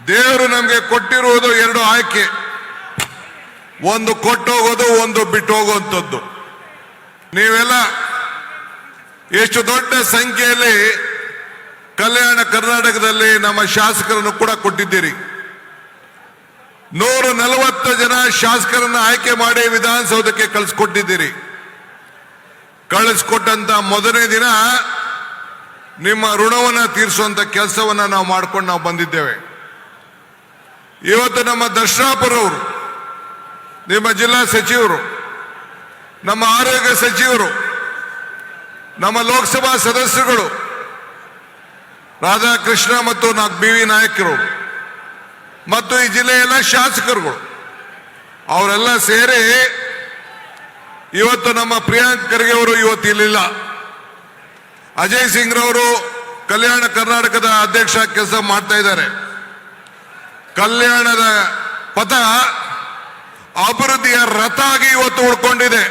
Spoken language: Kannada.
ದೇವರು ನಮಗೆ ಕೊಟ್ಟಿರುವುದು ಎರಡು ಆಯ್ಕೆ, ಒಂದು ಕೊಟ್ಟೋಗೋದು, ಒಂದು ಬಿಟ್ಟು ಹೋಗುವಂಥದ್ದು. ನೀವೆಲ್ಲ ಎಷ್ಟು ದೊಡ್ಡ ಸಂಖ್ಯೆಯಲ್ಲಿ ಕಲ್ಯಾಣ ಕರ್ನಾಟಕದಲ್ಲಿ ನಮ್ಮ ಶಾಸಕರನ್ನು ಕೂಡ ಕೊಟ್ಟಿದ್ದೀರಿ. 140 ಜನ ಶಾಸಕರನ್ನು ಆಯ್ಕೆ ಮಾಡಿ ವಿಧಾನಸೌಧಕ್ಕೆ ಕಳಿಸ್ಕೊಟ್ಟಿದ್ದೀರಿ. ಕಳಿಸ್ಕೊಟ್ಟಂತ ಮೊದಲನೇ ದಿನ ನಿಮ್ಮ ಋಣವನ್ನು ತೀರಿಸುವಂತ ಕೆಲಸವನ್ನ ನಾವು ಮಾಡ್ಕೊಂಡು ನಾವು ಬಂದಿದ್ದೇವೆ. ಇವತ್ತು ನಮ್ಮ ದರ್ಶನಾಪುರವರು, ನಿಮ್ಮ ಜಿಲ್ಲಾ ಸಚಿವರು, ನಮ್ಮ ಆರೋಗ್ಯ ಸಚಿವರು, ನಮ್ಮ ಲೋಕಸಭಾ ಸದಸ್ಯರುಗಳು ರಾಧಾಕೃಷ್ಣ ಮತ್ತು BV ನಾಯಕರು ಮತ್ತು ಈ ಜಿಲ್ಲೆಯ ಶಾಸಕರುಗಳು ಅವರೆಲ್ಲ ಸೇರಿ ಇವತ್ತು ನಮ್ಮ ಪ್ರಿಯಾಂಕ್ ಖರ್ಗೆ ಅವರು ಇವತ್ತು ಇಲ್ಲಿಲ್ಲ. ಅಜಯ್ ಸಿಂಗ್ ರವರು ಕಲ್ಯಾಣ ಕರ್ನಾಟಕದ ಅಧ್ಯಕ್ಷ ಕೆಲಸ ಮಾಡ್ತಾ ಇದ್ದಾರೆ. ಕಲ್ಯಾಣದ ಪಥ ಅಭಿವೃದ್ಧಿಯ ರಥ ಆಗಿ ಇವತ್ತು ಉಳ್ಕೊಂಡಿದೆ.